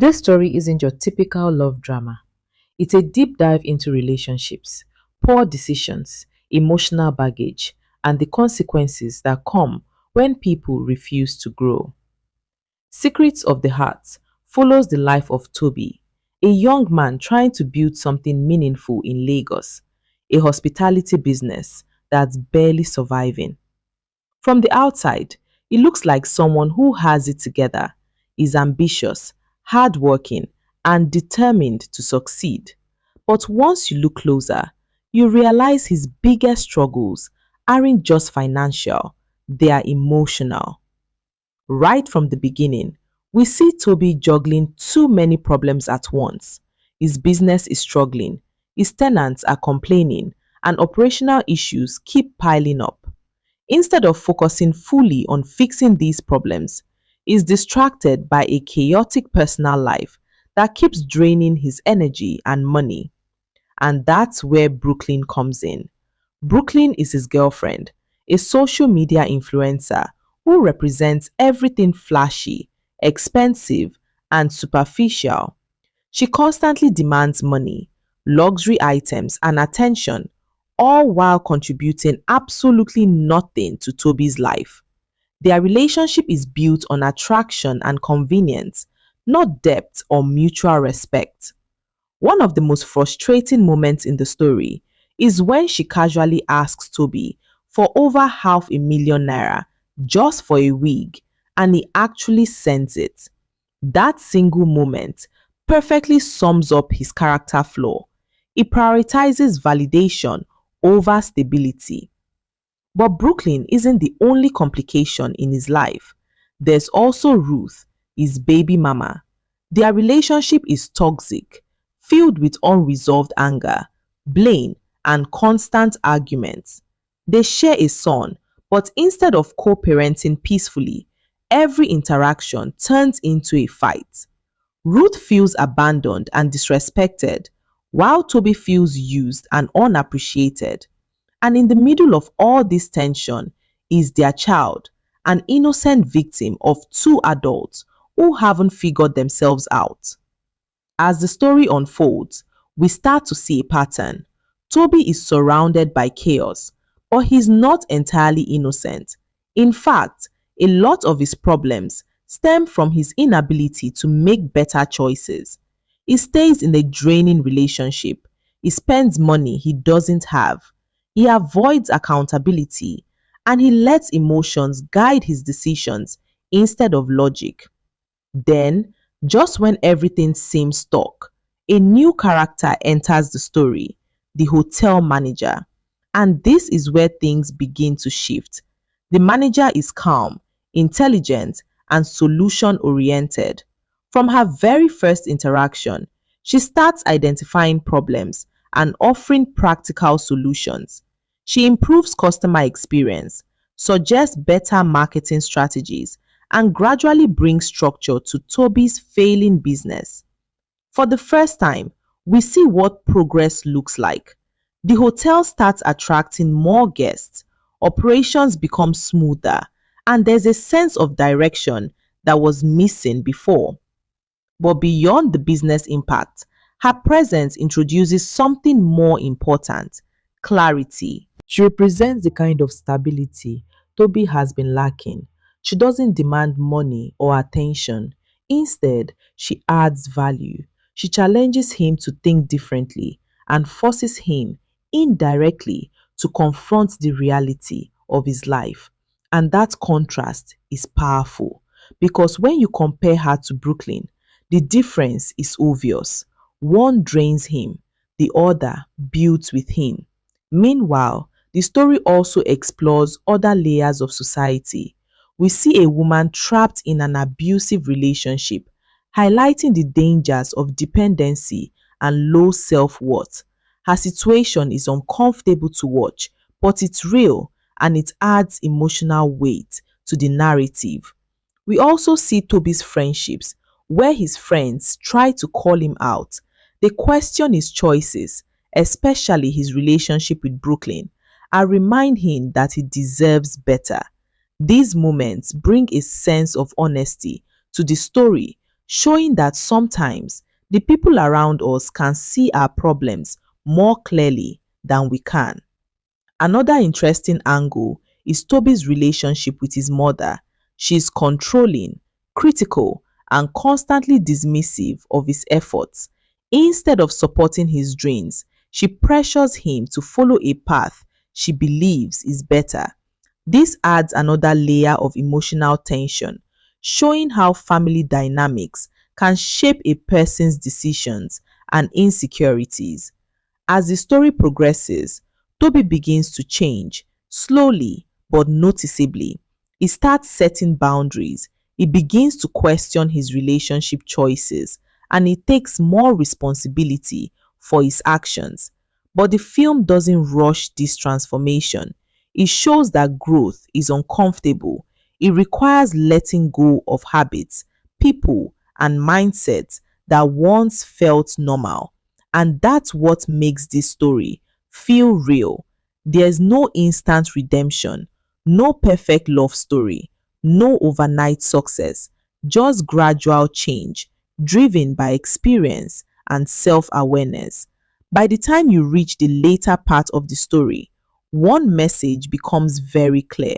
This story isn't your typical love drama. It's a deep dive into relationships, poor decisions, emotional baggage, and the consequences that come when people refuse to grow. Secrets of the Heart follows the life of Toby, a young man trying to build something meaningful in Lagos, a hospitality business that's barely surviving. From the outside, he looks like someone who has it together, is ambitious, hardworking, and determined to succeed. But once you look closer, you realize his biggest struggles aren't just financial, they are emotional. Right from the beginning, we see Toby juggling too many problems at once. His business is struggling, his tenants are complaining, and operational issues keep piling up. Instead of focusing fully on fixing these problems, he's distracted by a chaotic personal life that keeps draining his energy and money. And that's where Brooklyn comes in. Brooklyn is his girlfriend, a social media influencer who represents everything flashy, expensive, and superficial. She constantly demands money, luxury items, and attention, all while contributing absolutely nothing to Toby's life. Their relationship is built on attraction and convenience, not depth or mutual respect. One of the most frustrating moments in the story is when she casually asks Toby for over half a million naira just for a wig, and he actually sends it. That single moment perfectly sums up his character flaw. He prioritizes validation over stability. But Brooklyn isn't the only complication in his life. There's also Ruth, his baby mama. Their relationship is toxic, filled with unresolved anger, blame, and constant arguments. They share a son, but instead of co-parenting peacefully, every interaction turns into a fight. Ruth feels abandoned and disrespected, while Toby feels used and unappreciated. And in the middle of all this tension is their child, an innocent victim of two adults who haven't figured themselves out. As the story unfolds, we start to see a pattern. Toby is surrounded by chaos, but he's not entirely innocent. In fact, a lot of his problems stem from his inability to make better choices. He stays in a draining relationship. He spends money he doesn't have. He avoids accountability, and he lets emotions guide his decisions instead of logic. Then, just when everything seems stuck, a new character enters the story, the hotel manager. And this is where things begin to shift. The manager is calm, intelligent, and solution oriented. From her very first interaction, she starts identifying problems and offering practical solutions. She improves customer experience, suggests better marketing strategies, and gradually brings structure to Toby's failing business. For the first time, we see what progress looks like. The hotel starts attracting more guests, operations become smoother, and there's a sense of direction that was missing before. But beyond the business impact, her presence introduces something more important: clarity. She represents the kind of stability Toby has been lacking. She doesn't demand money or attention. Instead, she adds value. She challenges him to think differently and forces him indirectly to confront the reality of his life. And that contrast is powerful because when you compare her to Brooklyn, the difference is obvious. One drains him, the other builds with him. Meanwhile, the story also explores other layers of society. We see a woman trapped in an abusive relationship, highlighting the dangers of dependency and low self-worth. Her situation is uncomfortable to watch, but it's real and it adds emotional weight to the narrative. We also see Toby's friendships, where his friends try to call him out. They question his choices, especially his relationship with Brooklyn, and remind him that he deserves better. These moments bring a sense of honesty to the story, showing that sometimes the people around us can see our problems more clearly than we can. Another interesting angle is Toby's relationship with his mother. She's controlling, critical, and constantly dismissive of his efforts. Instead of supporting his dreams, she pressures him to follow a path she believes is better. This adds another layer of emotional tension, showing how family dynamics can shape a person's decisions and insecurities. As the story progresses, Toby begins to change, slowly but noticeably. He starts setting boundaries, he begins to question his relationship choices, and he takes more responsibility for his actions. But the film doesn't rush this transformation. It shows that growth is uncomfortable. It requires letting go of habits, people, and mindsets that once felt normal. And that's what makes this story feel real. There's no instant redemption, no perfect love story, no overnight success, just gradual change driven by experience and self awareness. By the time you reach the later part of the story, one message becomes very clear.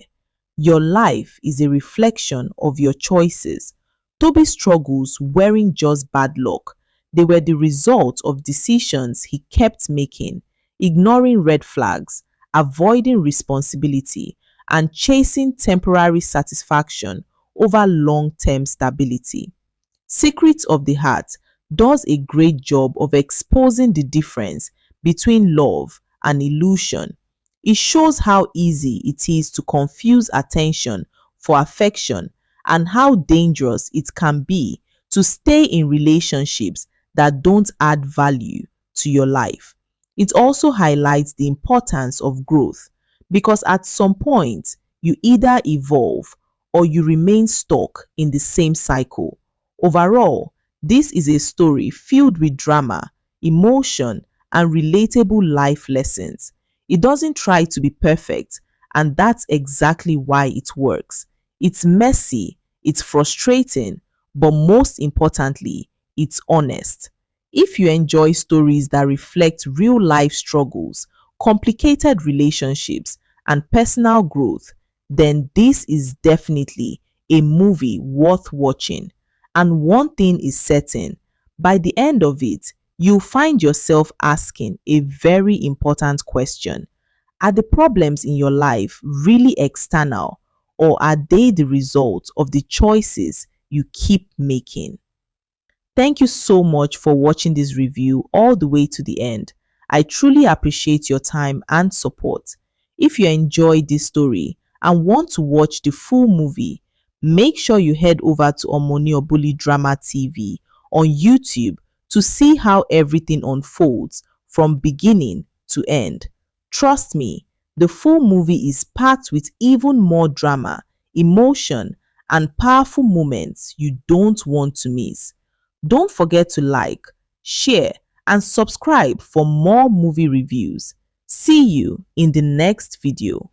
Your life is a reflection of your choices. Toby's struggles weren't just bad luck, they were the result of decisions he kept making, ignoring red flags, avoiding responsibility, and chasing temporary satisfaction over long term stability. Secrets of the Heart does a great job of exposing the difference between love and illusion. It shows how easy it is to confuse attention for affection and how dangerous it can be to stay in relationships that don't add value to your life. It also highlights the importance of growth because at some point you either evolve or you remain stuck in the same cycle. Overall, this is a story filled with drama, emotion, and relatable life lessons. It doesn't try to be perfect, and that's exactly why it works. It's messy, it's frustrating, but most importantly, it's honest. If you enjoy stories that reflect real life struggles, complicated relationships, and personal growth, then this is definitely a movie worth watching. And one thing is certain, by the end of it, you'll find yourself asking a very important question. Are the problems in your life really external, or are they the result of the choices you keep making? Thank you so much for watching this review all the way to the end. I truly appreciate your time and support. If you enjoyed this story and want to watch the full movie, make sure you head over to Omoniobolidramatv on YouTube to see how everything unfolds from beginning to end. Trust me, the full movie is packed with even more drama, emotion, and powerful moments you don't want to miss. Don't forget to like, share, and subscribe for more movie reviews. See you in the next video.